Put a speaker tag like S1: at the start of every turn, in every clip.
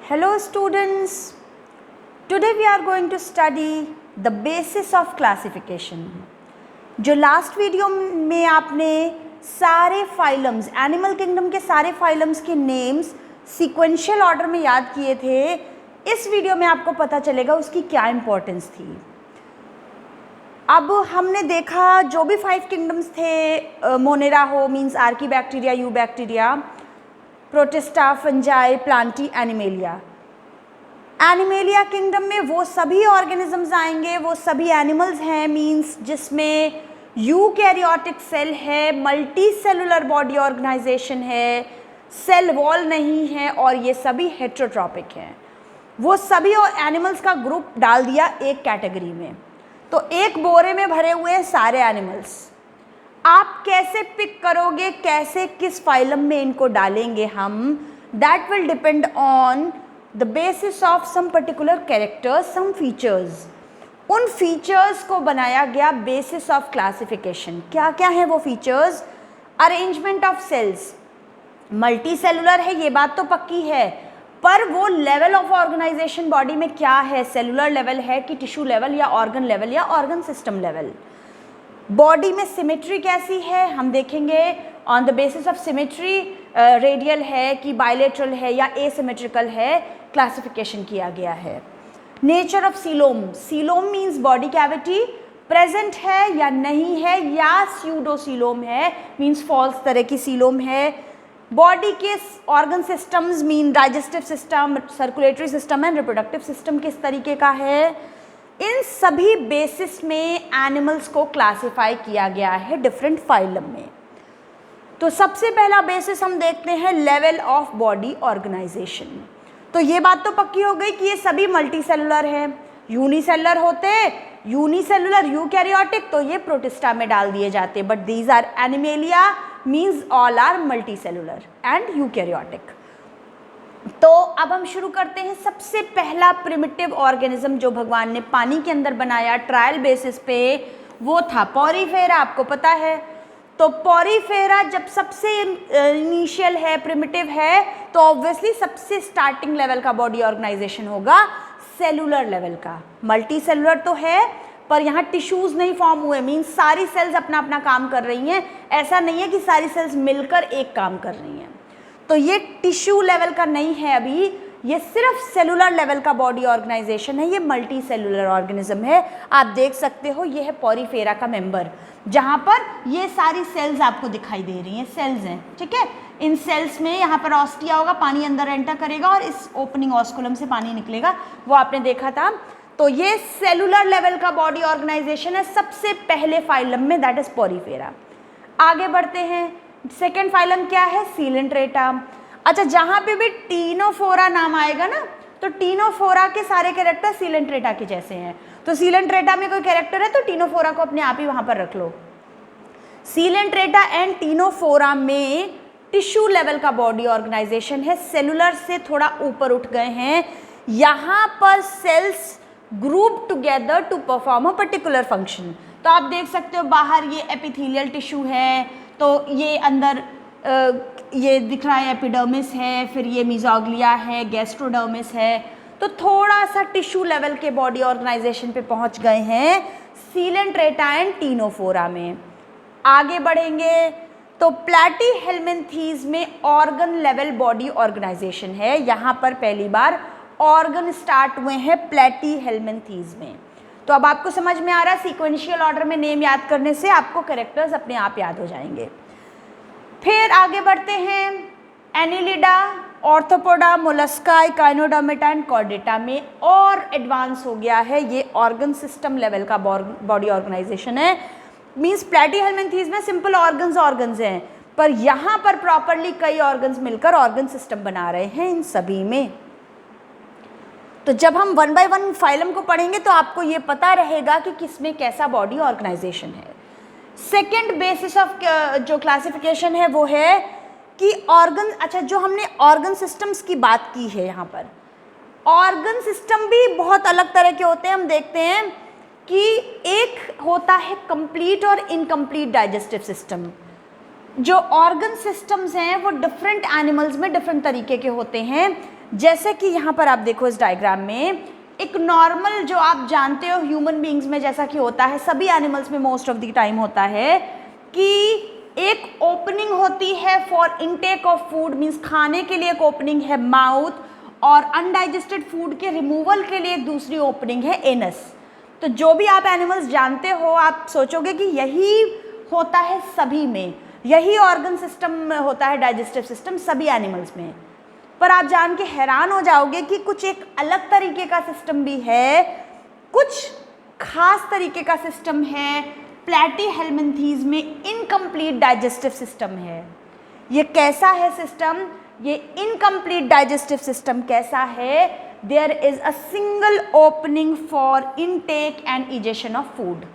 S1: Hello students, today we are going to study the basis of classification. जो last video में आपने सारे phylums, animal kingdom के सारे फाइलम्स के नेम्स सीक्वेंशियल ऑर्डर में याद किए थे, इस वीडियो में आपको पता चलेगा उसकी क्या इम्पोर्टेंस थी। अब हमने देखा जो भी 5 किंगडम्स थे, मोनेरा हो means archaebacteria, you bacteria, protista, fungi, Plantae, animalia. Animalia kingdom में वो सभी ऑर्गेनिजम्स आएंगे, वो सभी एनिमल्स हैं मीन्स जिसमें यूकैरियोटिक सेल है, मल्टी सेलुलर बॉडी ऑर्गेनाइजेशन है, सेल वॉल नहीं है और ये सभी हेट्रोट्रॉपिक हैं। वो सभी एनिमल्स का ग्रुप डाल दिया एक कैटेगरी में, तो एक बोरे में भरे हुए हैं सारे एनिमल्स। आप कैसे पिक करोगे, कैसे किस फाइलम में इनको डालेंगे हम, that will depend on the basis of some particular characters, some features. उन फीचर्स को बनाया गया बेसिस ऑफ क्लासिफिकेशन। क्या क्या है वो features? Arrangement of cells, multi cellular है ये बात तो पक्की है, पर वो लेवल ऑफ ऑर्गेनाइजेशन बॉडी में क्या है, सेलुलर लेवल है कि टिश्यू लेवल या ऑर्गन लेवल या ऑर्गन सिस्टम लेवल। बॉडी में सिमेट्री कैसी है हम देखेंगे, on the basis of symmetry radial है कि बायलेटरल है या एसिमेट्रिकल है, क्लासिफिकेशन किया गया है। Nature of coelom, coelom means body cavity present है या नहीं है, या स्यूडोसीलोम है मीन्स फॉल्स तरह की सीलोम है। बॉडी के organ systems mean digestive system, circulatory system and reproductive system किस तरीके का है। इन सभी बेसिस में एनिमल्स को क्लासिफाई किया गया है डिफरेंट फाइलम में। तो सबसे पहला बेसिस हम देखते हैं लेवल ऑफ बॉडी ऑर्गेनाइजेशन। तो ये बात तो पक्की हो गई कि ये सभी मल्टी सेलुलर है। यूनिसेलुलर होते, यूनिसेलुलर यूकैरियोटिक तो ये प्रोटिस्टा में डाल दिए जाते, but these are Animalia means all are multi cellular and eukaryotic. तो अब हम शुरू करते हैं। सबसे पहला प्रिमिटिव ऑर्गेनिज्म जो भगवान ने पानी के अंदर बनाया ट्रायल बेसिस पे, वो था पॉरीफेरा। आपको पता है, तो पॉरीफेरा जब सबसे इनिशियल है, प्रिमिटिव है, तो ऑब्वियसली सबसे स्टार्टिंग लेवल का बॉडी ऑर्गेनाइजेशन होगा सेलुलर लेवल का। मल्टी सेलुलर तो है पर यहाँ टिश्यूज नहीं फॉर्म हुए, मीन्स सारी सेल्स अपना अपना काम कर रही हैं। ऐसा नहीं है कि सारी सेल्स मिलकर एक काम कर रही हैं। तो ये टिश्यू लेवल का नहीं है अभी, ये सिर्फ सेलुलर लेवल का बॉडी ऑर्गेनाइजेशन है। ये मल्टी सेलुलर ऑर्गेनिज्म है। आप देख सकते हो ये है पॉरीफेरा का मेंबर, जहाँ पर ये सारी सेल्स आपको दिखाई दे रही हैं, सेल्स हैं, ठीक है। इन सेल्स में यहाँ पर ऑस्टिया होगा, पानी अंदर एंटर करेगा और इस ओपनिंग ऑस्कुलम से पानी निकलेगा, वो आपने देखा था। तो ये सेलुलर लेवल का बॉडी ऑर्गेनाइजेशन है सबसे पहले फाइलम में, दैट इज पॉरीफेरा। आगे बढ़ते हैं। सेकेंड फाइलम क्या है? सीलेंट्रेटा। अच्छा, जहाँ पे भी टीनोफोरा नाम आएगा ना, तो टीनोफोरा के सारे कैरेक्टर सीलेंट्रेटा के जैसे हैं। तो सीलेंट्रेटा में कोई कैरेक्टर है तो टीनोफोरा को अपने आप ही वहाँ पर रख लो। सीलेंट्रेटा एंड टीनोफोरा में टिश्यू लेवल का बॉडी ऑर्गेनाइजेशन है, सेलुलर से थोड़ा ऊपर उठ गए हैं। यहाँ पर cells group together to perform a particular function. तो आप देख सकते हो बाहर ये एपिथेलियल टिश्यू है, तो ये अंदर ये दिख रहा है एपिडर्मिस है, फिर ये मिजोग्लिया है, गैस्ट्रोडर्मिस है। तो थोड़ा सा टिश्यू लेवल के बॉडी ऑर्गेनाइजेशन पे पहुंच गए हैं सीलेंट्रेटा एंड टीनोफोरा में। आगे बढ़ेंगे तो प्लैटीहेल्मिन्थीज में ऑर्गन लेवल बॉडी ऑर्गेनाइजेशन है। यहाँ पर पहली बार ऑर्गन स्टार्ट हुए हैं प्लैटीहेल्मिन्थीज में। तो अब आपको समझ में आ रहा है, सीक्वेंशियल ऑर्डर में नेम याद करने से आपको कैरेक्टर्स अपने आप याद हो जाएंगे। फिर आगे बढ़ते हैं। Annelida, arthropoda, Mollusca, काइनोडर्मेटा and Chordata में और एडवांस हो गया है। ये ऑर्गन सिस्टम लेवल का बॉडी ऑर्गेनाइजेशन है। मीन्स प्लैटीहेल्मिन्थीज में सिंपल ऑर्गन्स हैं, पर यहाँ पर प्रॉपरली कई ऑर्गन्स मिलकर ऑर्गन सिस्टम बना रहे हैं इन सभी में। तो जब हम 1 बाय 1 फाइलम को पढ़ेंगे तो आपको ये पता रहेगा कि किसमें कैसा बॉडी ऑर्गेनाइजेशन है। सेकेंड बेसिस ऑफ जो क्लासिफिकेशन है वो है कि ऑर्गन, अच्छा जो हमने ऑर्गन सिस्टम्स की बात की है, यहाँ पर ऑर्गन सिस्टम भी बहुत अलग तरह के होते हैं। हम देखते हैं कि एक होता है कंप्लीट और इनकम्प्लीट डाइजेस्टिव सिस्टम। जो ऑर्गन सिस्टम्स हैं वो डिफरेंट एनिमल्स में डिफरेंट तरीके के होते हैं। जैसे कि यहाँ पर आप देखो इस डायग्राम में, एक नॉर्मल जो आप जानते हो ह्यूमन बीइंग्स में जैसा कि होता है, सभी एनिमल्स में मोस्ट ऑफ द टाइम होता है कि एक ओपनिंग होती है for intake of food, means खाने के लिए एक ओपनिंग है माउथ, और अनडाइजेस्टेड फूड के रिमूवल के लिए एक दूसरी ओपनिंग है एनस। तो जो भी आप एनिमल्स जानते हो, आप सोचोगे कि यही होता है सभी में, यही ऑर्गन सिस्टम में होता है, डाइजेस्टिव सिस्टम सभी एनिमल्स में। पर आप जान के हैरान हो जाओगे कि कुछ एक अलग तरीके का सिस्टम भी है, कुछ खास तरीके का सिस्टम है। प्लैटीहेल्मिन्थीज में इनकम्प्लीट डाइजेस्टिव सिस्टम है। ये कैसा है सिस्टम? ये इनकम्प्लीट डाइजेस्टिव सिस्टम कैसा है? There is a single opening for intake and egestion of food.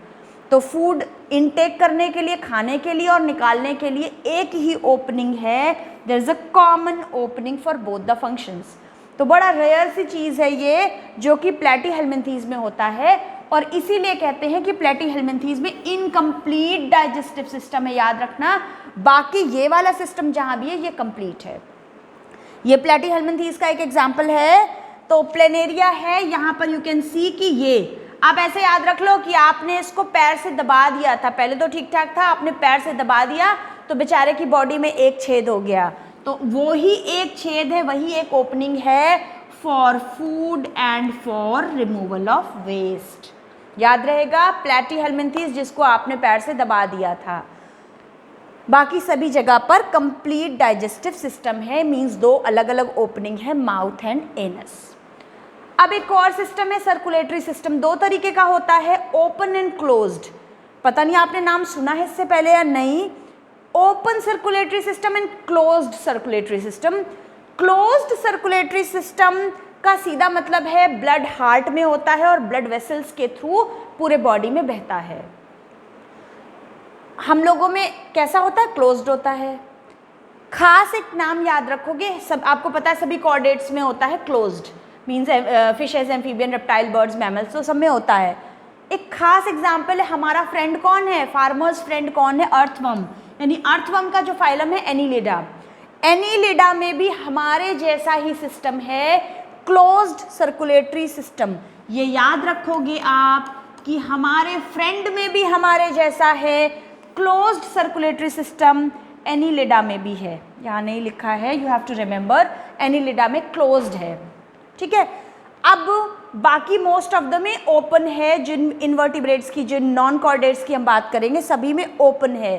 S1: तो फूड इनटेक करने के लिए, खाने के लिए और निकालने के लिए एक ही ओपनिंग है। There is a common opening for both the functions. तो बड़ा रेयर सी चीज़ है ये, जो कि प्लैटीहेल्मिन्थीज में होता है, और इसीलिए कहते हैं कि प्लैटीहेल्मिन्थीज में इनकम्प्लीट डाइजेस्टिव सिस्टम है। याद रखना, बाकी ये वाला सिस्टम जहाँ भी है ये कंप्लीट है। ये प्लैटीहेल्मिन्थीज का एक एग्जाम्पल है। तो प्लेनेरिया है, यहाँ पर यू कैन सी कि ये आप ऐसे याद रख लो कि आपने इसको पैर से दबा दिया था, पहले तो ठीक ठाक था, आपने पैर से दबा दिया तो बेचारे की बॉडी में एक छेद हो गया। तो वो ही एक छेद है, वही एक ओपनिंग है for food and for removal of waste. याद रहेगा, प्लैटीहेल्मिन्थीज जिसको आपने पैर से दबा दिया था। बाकी सभी जगह पर कंप्लीट डाइजेस्टिव सिस्टम है, मींस दो अलग अलग ओपनिंग है, माउथ एंड एनस। अब एक और सिस्टम है सर्कुलेटरी सिस्टम। दो तरीके का होता है, ओपन एंड क्लोज्ड। पता नहीं आपने नाम सुना है इससे पहले या नहीं। Open circulatory system and closed circulatory system. Closed circulatory system का सीधा मतलब है ब्लड हार्ट में होता है और ब्लड वेसल्स के थ्रू पूरे बॉडी में बहता है। हम लोगों में कैसा होता है? क्लोज्ड होता है। खास एक नाम याद रखोगे, सब आपको पता है सभी कॉर्डेट्स में होता है closed, means fishes, amphibian, reptile, birds, mammals, तो सब में होता है। एक खास एग्जाम्पल है, हमारा फ्रेंड कौन है, फार्मर्स फ्रेंड कौन है? अर्थवर्म। यानी अर्थवर्म का जो फाइलम है एनीलिडा। एनीलिडा में भी हमारे जैसा ही सिस्टम है, क्लोज्ड सर्कुलेटरी सिस्टम। ये याद रखोगे आप कि हमारे फ्रेंड में भी हमारे जैसा है क्लोज्ड सर्कुलेटरी सिस्टम, एनीलिडा में भी है। यहाँ नहीं लिखा है, you have to remember, Annelida में क्लोज्ड है, ठीक है। अब बाकी मोस्ट ऑफ द में ओपन है। जिन इन्वर्टिब्रेट्स की, जिन नॉन कॉर्डेट्स की हम बात करेंगे, सभी में ओपन है,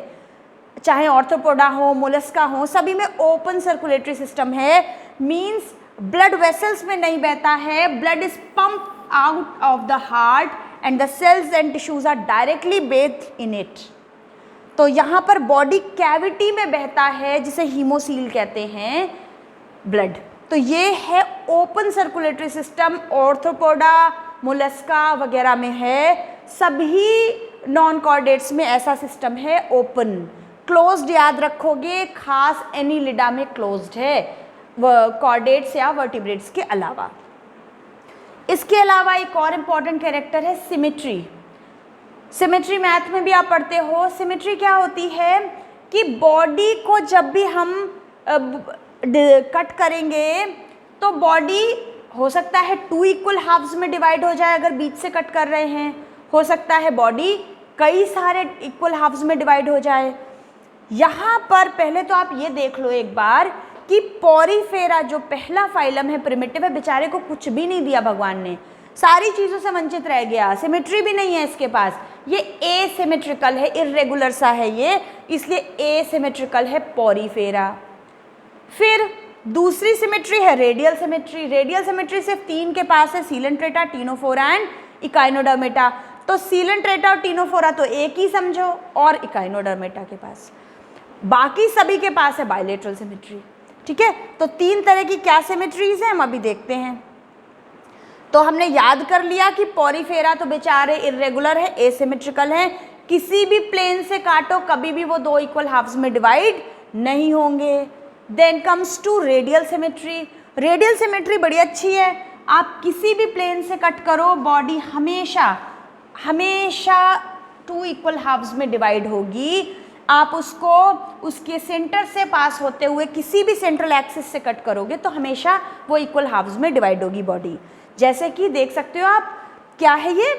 S1: चाहे ऑर्थोपोडा हो, मोलस्का हो, सभी में ओपन सर्कुलेटरी सिस्टम है। मींस ब्लड वेसल्स में नहीं बहता है, blood is pump out of the heart and the cells and tissues are directly based in it. तो यहाँ पर बॉडी कैविटी में बहता है, जिसे हीमोसील कहते हैं, ब्लड। तो ये है open circulatory system. Arthropoda, Mollusca वगैरह में है, सभी नॉन कॉर्डेट्स में ऐसा सिस्टम है, ओपन। क्लोज्ड याद रखोगे, खास एनीलिडा में क्लोज्ड है, कॉर्डेट्स या वर्टिब्रेट्स के अलावा। इसके अलावा एक और इम्पॉर्टेंट कैरेक्टर है सिमेट्री। सिमेट्री मैथ में भी आप पढ़ते हो। सिमेट्री क्या होती है कि बॉडी को जब भी हम कट करेंगे तो बॉडी हो सकता है 2 इक्वल हाफ्स में डिवाइड हो जाए अगर बीच से कट कर रहे हैं, हो सकता है बॉडी कई सारे इक्वल हाफ्स में डिवाइड हो जाए। यहाँ पर पहले तो आप ये देख लो एक बार कि पॉरीफेरा जो पहला फाइलम है, प्रिमिटिव है, बेचारे को कुछ भी नहीं दिया भगवान ने, सारी चीज़ों से वंचित रह गया, सिमेट्री भी नहीं है इसके पास। ये एसिमेट्रिकल है, इर्रेगुलर सा है ये, इसलिए एसिमेट्रिकल है पॉरीफेरा। फिर दूसरी सिमेट्री है रेडियल सिमेट्री। रेडियल सिमेट्री सिर्फ 3 के पास है, सीलेंट्रेटा, टीनोफोरा एंड इकाइनोडर्मेटा। तो सीलेंट्रेटा और टीनोफोरा तो एक ही समझो, और इकाइनोडर्मेटा के पास, बाकी सभी के पास है बायलेटरल सिमेट्री, ठीक है। तो 3 तरह की क्या सिमेट्रीज हैं हम अभी देखते हैं। तो हमने याद कर लिया कि पॉरीफेरा तो बेचारे इर्रेगुलर है, एसिमेट्रिकल है, किसी भी प्लेन से काटो कभी भी वो 2 इक्वल हाफ्स में डिवाइड नहीं होंगे। Then comes to radial symmetry. Radial symmetry बड़ी अच्छी है, आप किसी भी प्लेन से कट करो, बॉडी हमेशा 2 इक्वल हाफ्स में डिवाइड होगी। आप उसको उसके सेंटर से पास होते हुए किसी भी सेंट्रल एक्सिस से कट करोगे तो हमेशा वो इक्वल हाफ्स में डिवाइड होगी बॉडी। जैसे कि देख सकते हो आप, क्या है ये,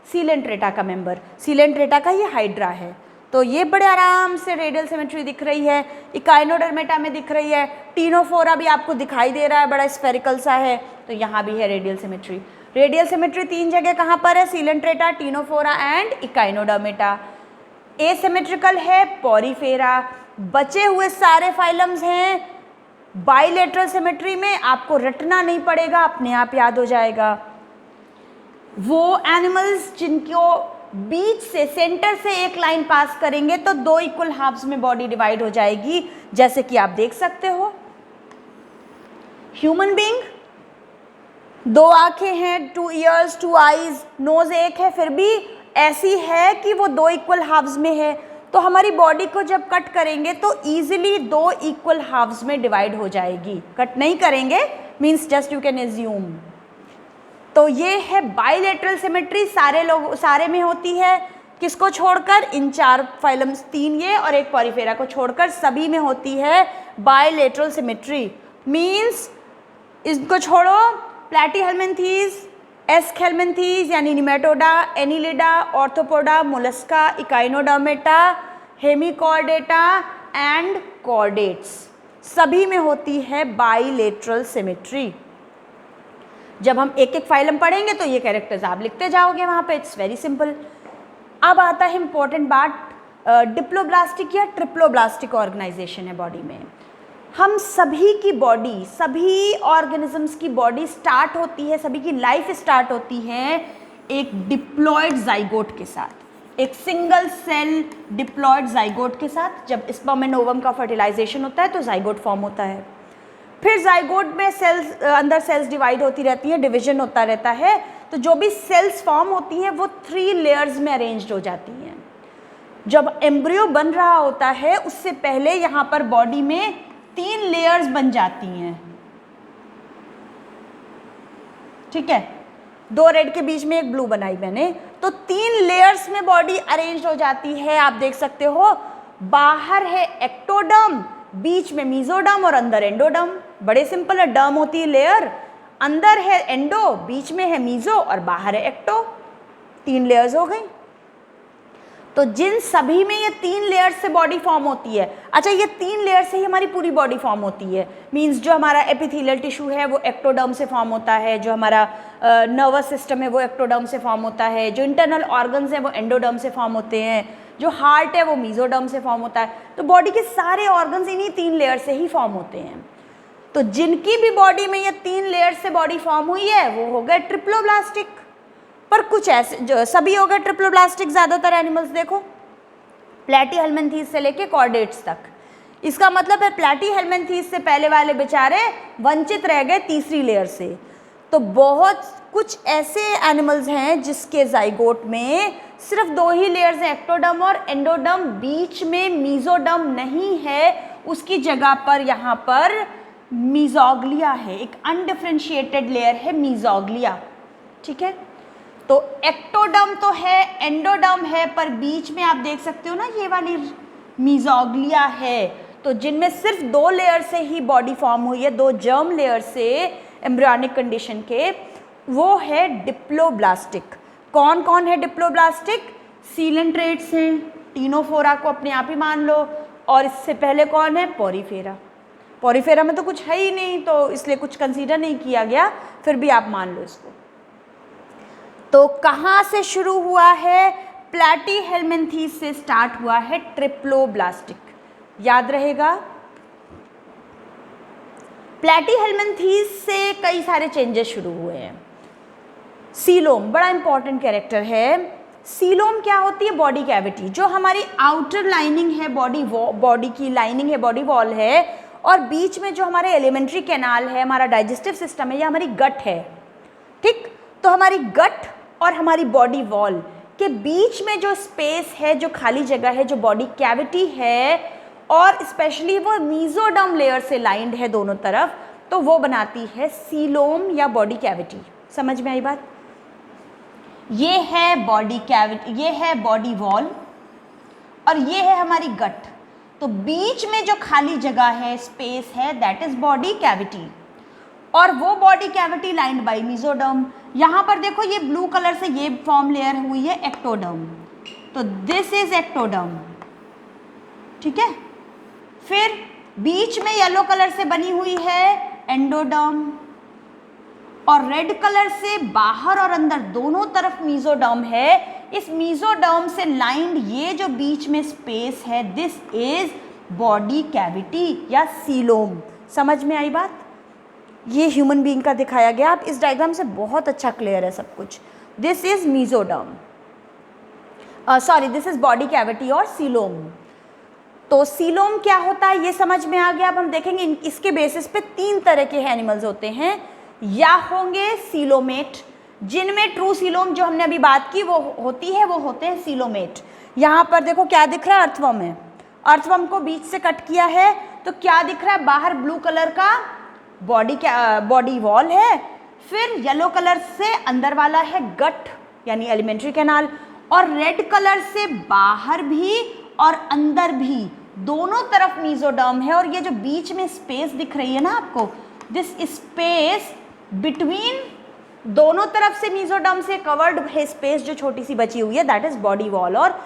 S1: सीलेंट्रेटा का मेंबर, सीलेंट्रेटा का ये हाइड्रा है। तो ये बड़े आराम से रेडियल सिमेट्री दिख रही है, इकाइनोडर्मेटा में दिख रही है, टीनोफोरा भी आपको दिखाई दे रहा है, बड़ा स्फेरिकल सा है, तो यहाँ भी है रेडियल सिमेट्री। रेडियल सिमेट्री 3 जगह कहाँ पर है, Coelenterata, Ctenophora and Echinodermata. Asymmetrical है पॉरीफेरा। बचे हुए सारे फाइलम्स हैं बाइलेटरल सिमेट्री में, आपको रटना नहीं पड़ेगा, अपने आप याद हो जाएगा। वो एनिमल्स जिनको बीच से, सेंटर से एक लाइन पास करेंगे तो 2 इक्वल हाफ्स में बॉडी डिवाइड हो जाएगी, जैसे कि आप देख सकते हो। ह्यूमन बीइंग, 2 आंखें हैं, 2 ईयर्स, 2 आईज, नोज एक है, फिर भी ऐसी है कि वो 2 इक्वल हाफ्स में है। तो हमारी बॉडी को जब कट करेंगे तो इजीली 2 इक्वल हाफ्स में डिवाइड हो जाएगी। कट नहीं करेंगे means just you can assume. तो ये है बाइलेटरल सिमेट्री, सारे में होती है, किसको छोड़कर, इन 4 फाइलम्स, 3 ये और एक पॉरीफेरा को छोड़कर सभी में होती है बाइलेटरल सिमेट्री। मीन्स इसको छोड़ो, प्लैटीहेल्मिन्थीज, एस्केल्मिन्थीज यानी Nematoda, Annelida, arthropoda, Mollusca, Echinodermata, Hemichordata and chordates, सभी में होती है बाइलेटरल सिमेट्री। जब हम एक एक फाइलम पढ़ेंगे तो ये कैरेक्टर्स आप लिखते जाओगे वहाँ पे, इट्स वेरी सिंपल। अब आता है इम्पोर्टेंट बात, डिप्लोब्लास्टिक या ट्रिप्लोब्लास्टिक ऑर्गेनाइजेशन है बॉडी में। हम सभी की बॉडी, सभी ऑर्गेनिजम्स की बॉडी स्टार्ट होती है, सभी की लाइफ स्टार्ट होती है एक डिप्लॉयड जाइगोट के साथ, एक सिंगल सेल डिप्लॉयड जाइगोट के साथ। जब स्पर्म एंड ओवम का फर्टिलाइजेशन होता है तो जाइगोट फॉर्म होता है, फिर जाइगोट में सेल्स, अंदर सेल्स डिवाइड होती रहती हैं, डिवीजन होता रहता है। तो जो भी सेल्स फॉर्म होती हैं वो 3 लेयर्स में अरेंज्ड हो जाती हैं। जब एम्ब्रियो बन रहा होता है उससे पहले यहाँ पर बॉडी में 3 लेयर्स बन जाती हैं, ठीक है, 2 रेड के बीच में एक ब्लू बनाई मैंने, तो 3 लेयर्स में बॉडी अरेंज हो जाती है। आप देख सकते हो, बाहर है एक्टोडर्म, बीच में मीजोडर्म और अंदर एंडोडर्म। बड़े सिंपल है, डर्म होती है लेयर, अंदर है एंडो, बीच में है मीजो और बाहर है एक्टो, 3 लेयर्स हो गई। तो जिन सभी में ये 3 लेयर्स से बॉडी फॉर्म होती है, अच्छा ये 3 लेयर से ही हमारी पूरी बॉडी फॉर्म होती है। मींस जो हमारा एपिथेलियल टिश्यू है वो एक्टोडर्म से फॉर्म होता है, जो हमारा नर्वस सिस्टम है वो एक्टोडर्म से फॉर्म होता है, जो इंटरनल ऑर्गन्स हैं वो एंडोडर्म से फॉर्म होते हैं, जो हार्ट है वो मीजोडर्म से फॉर्म होता है। तो बॉडी के सारे ऑर्गन्स इन्हीं 3 लेयर से ही फॉर्म होते हैं। तो जिनकी भी बॉडी में ये 3 लेयर से बॉडी फॉर्म हुई है वो हो गए ट्रिप्लोब्लास्टिक। पर कुछ ऐसे जो सभी हो गए ट्रिप्लोब्लास्टिक, ज़्यादातर एनिमल्स देखो, प्लैटीहेल्मिन्थीज से लेके कॉर्डेट्स तक। इसका मतलब है प्लैटीहेल्मिन्थीज से पहले वाले बेचारे वंचित रह गए तीसरी लेयर से। तो बहुत कुछ ऐसे एनिमल्स हैं जिसके जाइगोट में सिर्फ 2 ही लेयर्स हैं, एक्टोडर्म और एंडोडर्म, बीच में मीजोडर्म नहीं है, उसकी जगह पर यहाँ पर मीजोग्लिया है, एक अनडिफरेंशिएटेड लेयर है मीजोग्लिया, ठीक है। तो एक्टोडर्म तो है, एंडोडर्म है, पर बीच में आप देख सकते हो ना ये वाली मीजोग्लिया है। तो जिनमें सिर्फ 2 लेयर से ही बॉडी फॉर्म हुई है, 2 जर्म लेयर से एम्ब्रियोनिक कंडीशन के, वो है डिप्लोब्लास्टिक। कौन कौन है डिप्लोब्लास्टिक? सीलेंट्रेट्स हैं, टीनोफोरा को अपने आप ही मान लो, और इससे पहले कौन है? पॉरीफेरा। पॉरीफेरा में तो कुछ है ही नहीं, तो इसलिए कुछ कंसीडर नहीं किया गया, फिर भी आप मान लो इसको। तो कहाँ से शुरू हुआ है? प्लैटीहेल्मिन्थीज से स्टार्ट हुआ है ट्रिप्लोब्लास्टिक, याद रहेगा। प्लैटीहेल्मिन्थीज से कई सारे चेंजेस शुरू हुए हैं। सीलोम बड़ा इंपॉर्टेंट कैरेक्टर है। सीलोम क्या होती है? बॉडी कैविटी, जो हमारी आउटर लाइनिंग है, बॉडी की लाइनिंग है, बॉडी वॉल है, और बीच में जो हमारे एलिमेंट्री कैनाल है, हमारा डाइजेस्टिव सिस्टम है, या हमारी गट है, ठीक। तो हमारी गट और हमारी बॉडी वॉल के बीच में जो स्पेस है, जो खाली जगह है, जो बॉडी कैविटी है, और स्पेशली वो मीजोडर्म लेयर से लाइंड है दोनों तरफ, तो वो बनाती है सीलोम या बॉडी कैविटी। समझ में आई बात? ये है बॉडी कैविटी, ये है बॉडी वॉल, और ये है हमारी गट। तो बीच में जो खाली जगह है, स्पेस है, दैट इज बॉडी कैविटी, और वो body cavity lined by mesoderm. यहाँ पर देखो ये ब्लू कलर से ये फॉर्म लेयर हुई है एक्टोडर्म, तो दिस इज एक्टोडर्म, ठीक है। फिर बीच में येलो कलर से बनी हुई है एंडोडर्म, और रेड कलर से बाहर और अंदर दोनों तरफ मेसोडर्म है। इस मेसोडर्म से लाइंड ये जो बीच में स्पेस है, दिस इज बॉडी कैविटी या सीलोम। समझ में आई बात? ये ह्यूमन बीइंग का दिखाया गया, आप इस डायग्राम से बहुत अच्छा क्लियर है सब कुछ। This is mesoderm, sorry this is body cavity और सीलोम। तो सीलोम क्या होता है ये समझ में आ गया। अब हम देखेंगे इसके बेसिस पे 3 तरह के एनिमल्स होते हैं, या होंगे सीलोमेट, जिनमें ट्रू सीलोम जो हमने अभी बात की वो होती है, वो होते हैं सीलोमेट। यहाँ पर देखो क्या दिख रहा है, अर्थवर्म है, अर्थवर्म को बीच से कट किया है, तो क्या दिख रहा है, बाहर ब्लू कलर का बॉडी वॉल है, फिर येलो कलर से अंदर वाला है गट यानी एलिमेंट्री कैनाल, और रेड कलर से बाहर भी और अंदर भी दोनों तरफ मेसोडर्म है। और ये जो बीच में स्पेस दिख रही है ना आपको, दिस स्पेस बिटवीन, दोनों तरफ से मेसोडर्म से कवर्ड है स्पेस जो छोटी सी बची हुई है, दैट इज बॉडी वॉल और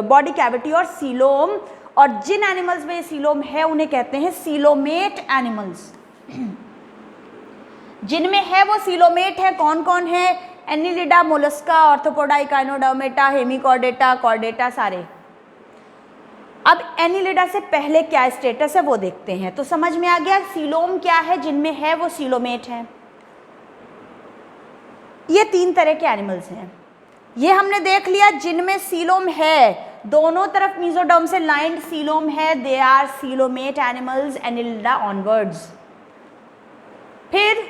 S1: बॉडी कैविटी और सीलोम। और जिन एनिमल्स में सीलोम है उन्हें कहते हैं सीलोमेट एनिमल्स। जिनमें है वो सीलोमेट है, कौन कौन है, Annelida, Mollusca, arthropoda, Echinodermata, Hemichordata, Chordata, सारे। अब एनिलिडा से पहले क्या स्टेटस है वो देखते हैं, तो समझ में आ गया सीलोम क्या है, जिनमें है वो सीलोमेट है। ये 3 तरह के एनिमल्स हैं, ये हमने देख लिया। जिनमें सीलोम है, दोनों तरफ मेसोडर्म से लाइंड सीलोम है, they are coelomate animals, Annelida onwards. फिर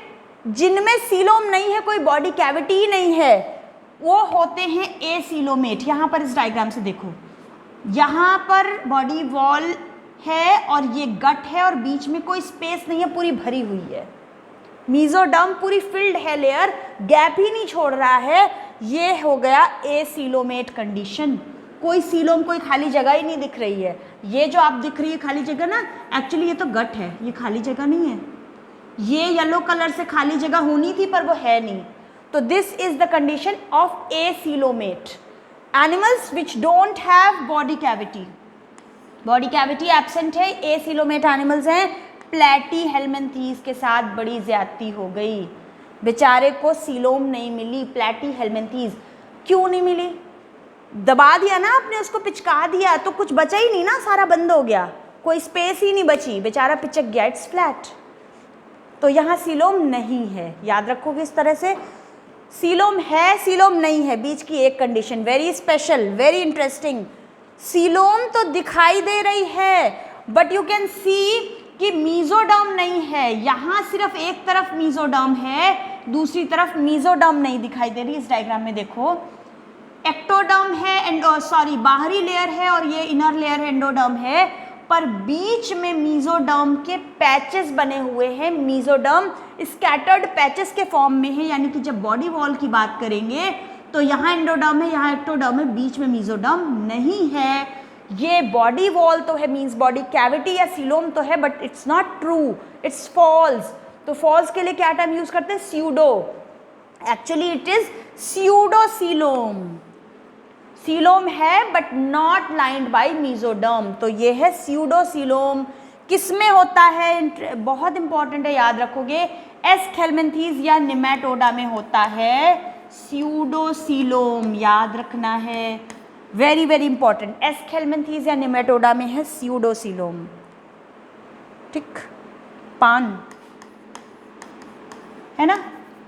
S1: जिनमें सीलोम नहीं है, कोई बॉडी कैविटी ही नहीं है, वो होते हैं एसीलोमेट। यहाँ पर इस डायग्राम से देखो, यहाँ पर बॉडी वॉल है और ये गट है और बीच में कोई स्पेस नहीं है, पूरी भरी हुई है, मेसोडर्म पूरी फिल्ड है, लेयर गैप ही नहीं छोड़ रहा है, ये हो गया एसीलोमेट कंडीशन। कोई सीलोम, कोई खाली जगह ही नहीं दिख रही है। ये जो आप दिख रही है खाली जगह ना, एक्चुअली ये तो गट है, ये खाली जगह नहीं है। ये येलो कलर से खाली जगह होनी थी पर वो है नहीं, तो this is the condition of acoelomate animals which don't have body cavity. Body cavity absent है, एसीलोमेट एनिमल्स हैं। प्लैटीहेल्मिन्थीज के साथ बड़ी ज्यादती हो गई, बेचारे को सीलोम नहीं मिली। प्लैटीहेल्मिन्थीज क्यों नहीं मिली? दबा दिया ना आपने, उसको पिचका दिया तो कुछ बचा ही नहीं ना, सारा बंद हो गया, कोई स्पेस ही नहीं बची, बेचारा पिचक गया, इट्स फ्लैट। तो यहाँ सीलोम नहीं है, याद रखोगे इस तरह से। सीलोम है, सीलोम नहीं है, बीच की एक condition, very special, very interesting. Coelom तो दिखाई दे रही है, बट यू कैन सी कि मेसोडर्म नहीं है। यहाँ सिर्फ एक तरफ मेसोडर्म है, दूसरी तरफ मेसोडर्म नहीं दिखाई दे रही। इस डायग्राम में देखो, एक्टोडर्म है एंड सॉरी बाहरी लेयर है और ये इनर लेयर है, एंडोडर्म है, पर बीच में मेसोडर्म के पैचेस बने हुए हैं। मेसोडर्म स्कैटर्ड पैचेस के फॉर्म में है, यानी कि जब बॉडी वॉल की बात करेंगे तो यहाँ एंडोडर्म है, यहाँ एक्टोडर्म है, बीच में मेसोडर्म नहीं है। ये बॉडी वॉल तो है, मीन्स बॉडी कैविटी या सीलोम तो है, but it's not true, it's false. तो फॉल्स के लिए क्या टर्म यूज करते हैं? Pseudo. Actually it is pseudocoelom. Coelom है but not lined by mesoderm, तो ये है स्यूडोसीलोम। किसमें होता है? बहुत इंपॉर्टेंट है, याद रखोगे, एस्केल्मेंथीज या निमेटोडा में होता है स्यूडोसीलोम, याद रखना है, वेरी वेरी इंपॉर्टेंट। एस्केल्मेंथीज या निमेटोडा में है स्यूडोसीलोम, ठीक, पान है ना,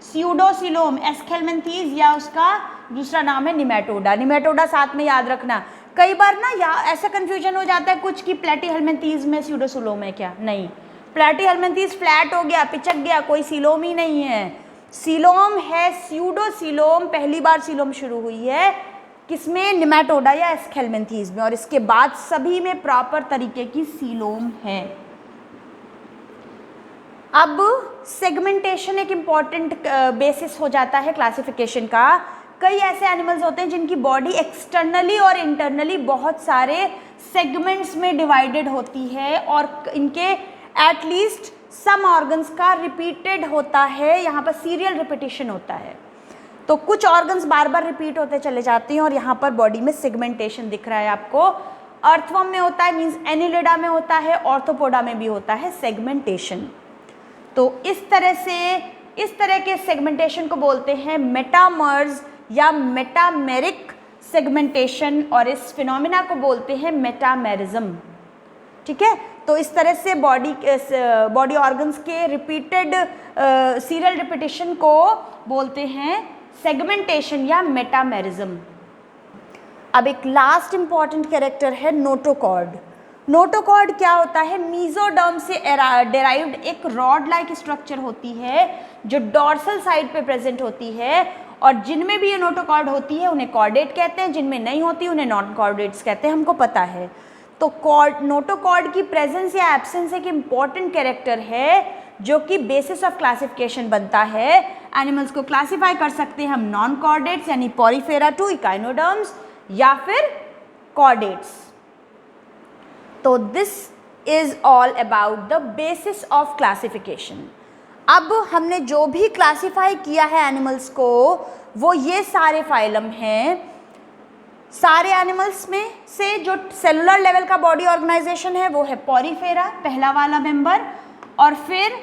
S1: स्यूडोसीलोम, एस्केल्मेंथीज या उसका दूसरा नाम है निमेटोडा। निमेटोडा साथ में याद रखना। कई बार ना ऐसा कंफ्यूजन हो जाता है कुछ कि प्लैटीहेल्मिन्थीज में स्यूडोसीलोम है क्या? नहीं, प्लैटीहेल्मिन्थीज फ्लैट हो गया, पिचक गया, कोई सीलोम ही नहीं है। सीलोम है स्यूडोसीलोम, पहली बार सीलोम शुरू हुई है किसमें? निमेटोडा या एस्केल्मेंथीज में, और इसके बाद सभी में प्रॉपर तरीके की सीलोम है। अब सेगमेंटेशन एक इम्पॉर्टेंट बेसिस हो जाता है क्लासिफिकेशन का, कई ऐसे एनिमल्स होते हैं जिनकी बॉडी एक्सटर्नली और इंटरनली बहुत सारे सेगमेंट्स में डिवाइडेड होती है और इनके एटलीस्ट सम ऑर्गन्स का रिपीटेड होता है, यहाँ पर सीरियल रिपीटिशन होता है। तो कुछ ऑर्गन्स बार बार रिपीट होते चले जाते हैं और यहाँ पर बॉडी में सेगमेंटेशन दिख रहा है आपको। अर्थवर्म में होता है, मीन्स एनिलिडा में होता है, ऑर्थोपोडा में भी होता है सेगमेंटेशन। तो इस तरह के सेगमेंटेशन को बोलते हैं मेटामर्स या मेटामेरिक सेगमेंटेशन, और इस फिनोमिना को बोलते हैं मेटामेरिज्म। ठीक है, तो इस तरह से बॉडी ऑर्गन्स के रिपीटेड सीरियल रिपीटिशन को बोलते हैं सेगमेंटेशन या मेटामेरिज्म। अब एक लास्ट इंपॉर्टेंट कैरेक्टर है नोटोकॉर्ड। नोटोकॉर्ड क्या होता है? मीजोडर्म से डेराइव्ड एक रॉड लाइक स्ट्रक्चर होती है जो डॉर्सल साइड पे प्रेजेंट होती है, और जिनमें भी ये नोटोकॉर्ड होती है उन्हें कॉर्डेट कहते हैं, जिनमें नहीं होती उन्हें नॉन कॉर्डेट्स कहते हैं, हमको पता है। तो नोटोकॉर्ड की प्रेजेंस या एब्सेंस एक इम्पॉर्टेंट कैरेक्टर है जो कि बेसिस ऑफ क्लासिफिकेशन बनता है। एनिमल्स को क्लासीफाई कर सकते हैं हम नॉन कॉर्डेट्स यानी पॉरीफेरा टू इकाइनोडर्म्स या फिर कॉर्डेट्स। तो this is all about the basis of classification. अब हमने जो भी क्लासीफाई किया है एनिमल्स को वो ये सारे फाइलम हैं। सारे एनिमल्स में से जो सेलुलर लेवल का बॉडी ऑर्गेनाइजेशन है वो है पॉरीफेरा, पहला वाला मेंबर, और फिर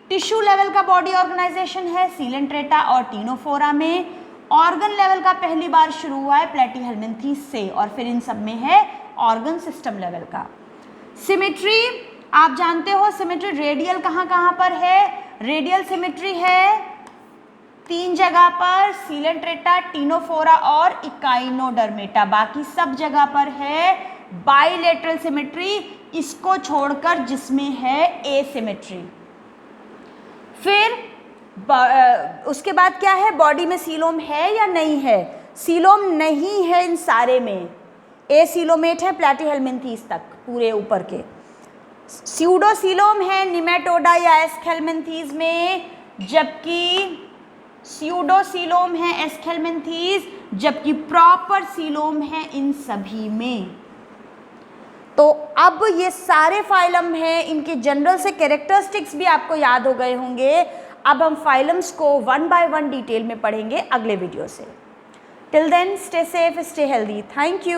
S1: टिश्यू लेवल का बॉडी ऑर्गेनाइजेशन है सीलेंट्रेटा और टीनोफोरा में। ऑर्गन लेवल का पहली बार शुरू हुआ है प्लेटीहेल्मिन्थीस से, और फिर इन सब में है ऑर्गन सिस्टम लेवल का। सिमेट्री आप जानते हो, सिमेट्री रेडियल कहाँ पर है? रेडियल सिमेट्री है 3 जगह पर, सीलेंट्रेटा, टीनोफोरा और इकाइनोडर्मेटा। बाकी सब जगह पर है बाइलेटरल सिमेट्री, इसको छोड़कर जिसमें है एसिमेट्री। फिर उसके बाद क्या है? बॉडी में सीलोम है या नहीं है? सीलोम नहीं है इन सारे में, एसीलोमेट है प्लेटीहेल्मिन्थीस तक पूरे ऊपर के। स्यूडोसीलोम है निमेटोडा या एस्केल्मिन्थीस में, जबकि स्यूडोसीलोम है एस्केल्मिन्थीस, जबकि प्रॉपर सीलोम है इन सभी में। तो अब ये सारे फाइलम हैं, इनके जनरल से कैरेक्टरिस्टिक्स भी आपको याद हो गए होंगे। अब हम फाइलम्स को 1 by 1 डिटेल में पढ़ेंगे अगले वीडियो से। Till then stay safe, stay healthy, thank you.